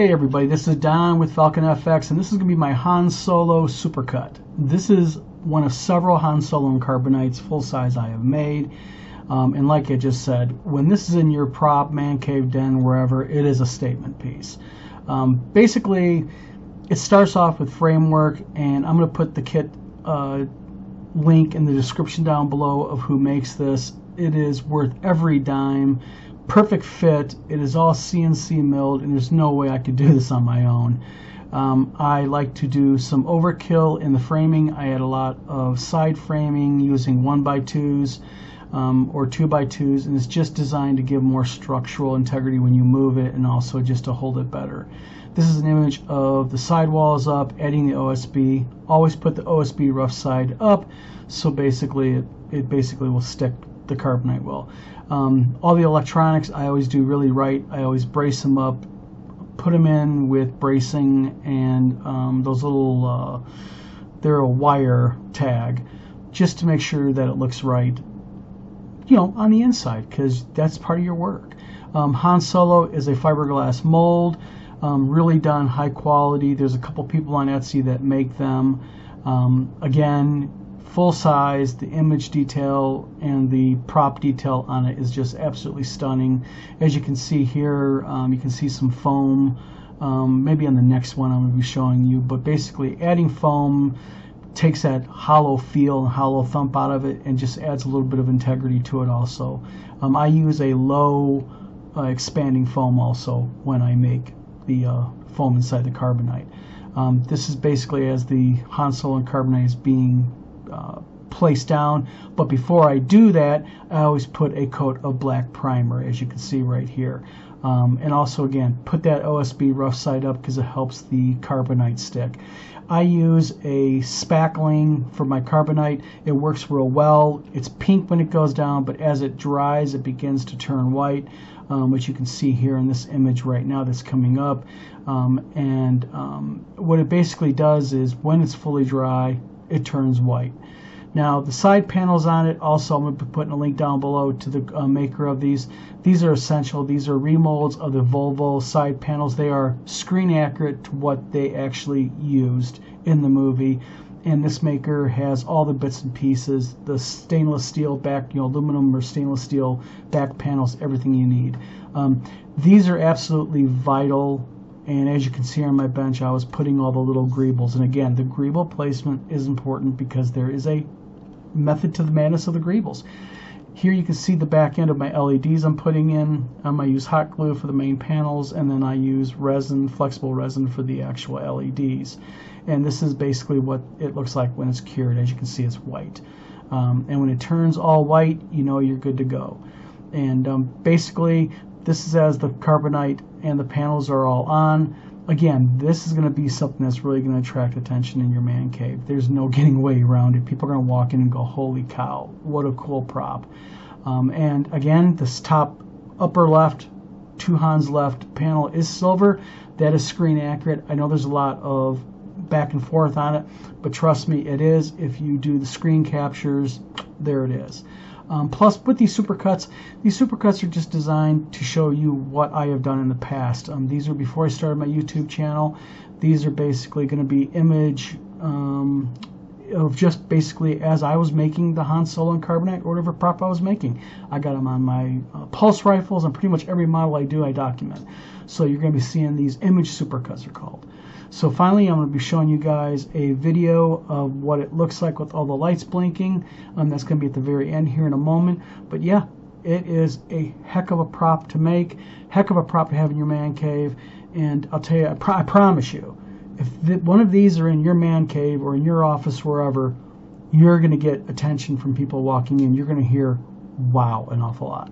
Hey everybody, this is Don with Falcon FX, and this is going to be my Han Solo supercut. This is one of several Han Solo and Carbonites full size I have made. And like I just said, when this is in your prop, man cave, den, wherever, it is a statement piece. Basically, it starts off with framework, and I'm going to put the kit link in the description down below of who makes this. It is worth every dime. Perfect fit. It is all CNC milled, and there's no way I could do this on my own. I like to do some overkill in the framing. I had a lot of side framing using 1x2s or 2x2s, and it's just designed to give more structural integrity when you move it, and also just to hold it better. This is an image of the sidewalls up, adding the OSB. Always put the OSB rough side up, so basically it basically will stick the carbonite well. All the electronics I always do really right. I always brace them up, put them in with bracing and those little they're a wire tag, just to make sure that it looks right, you know, on the inside, because that's part of your work. Han Solo is a fiberglass mold, really done high quality. There's a couple people on Etsy that make them. Again, full size. The image detail and the prop detail on it is just absolutely stunning. As you can see here, you can see some foam. Maybe on the next one I'm going to be showing you, but basically adding foam takes that hollow feel and hollow thump out of it and just adds a little bit of integrity to it also. I use a low expanding foam also when I make the foam inside the carbonite. This is basically as the Han Solo and carbonite is being placed down, but before I do that, I always put a coat of black primer, as you can see right here. And also, again, put that OSB rough side up because it helps the carbonite stick. I use a spackling for my carbonite. It works real well. It's pink when it goes down, but as it dries, it begins to turn white, which you can see here in this image right now that's coming up. What it basically does is when it's fully dry, it turns white. Now the side panels on it, also I'm going to be putting a link down below to the maker of these. These are essential. These are remolds of the Volvo side panels. They are screen accurate to what they actually used in the movie. And this maker has all the bits and pieces, the stainless steel back, aluminum or stainless steel back panels, everything you need. These are absolutely vital. And as you can see on my bench, I was putting all the little greebles. And again, the greeble placement is important because there is a method to the madness of the greebles. Here you can see the back end of my LEDs I'm putting in. I use hot glue for the main panels, and then I use resin, flexible resin, for the actual LEDs. And this is basically what it looks like when it's cured. As you can see, it's white. And when it turns all white, you know you're good to go. And basically, this is as the carbonite and the panels are all on. Again, this is going to be something that's really going to attract attention in your man cave. There's no getting away around it. People are going to walk in and go, holy cow, what a cool prop. And again, this top upper left, two Hans left panel is silver. That is screen accurate. I know there's a lot of back and forth on it, but trust me, it is. If you do the screen captures, there it is. Plus, with these supercuts are just designed to show you what I have done in the past. These are before I started my YouTube channel. These are basically going to be image of just basically as I was making the Han Solo and carbonite or whatever prop I was making. I got them on my pulse rifles, and pretty much every model I do, I document. So you're going to be seeing these image supercuts are called. So finally, I'm going to be showing you guys a video of what it looks like with all the lights blinking. That's going to be at the very end here in a moment. But yeah, it is a heck of a prop to make, heck of a prop to have in your man cave. And I'll tell you, I promise you, if one of these are in your man cave or in your office, wherever, you're going to get attention from people walking in. You're going to hear wow an awful lot.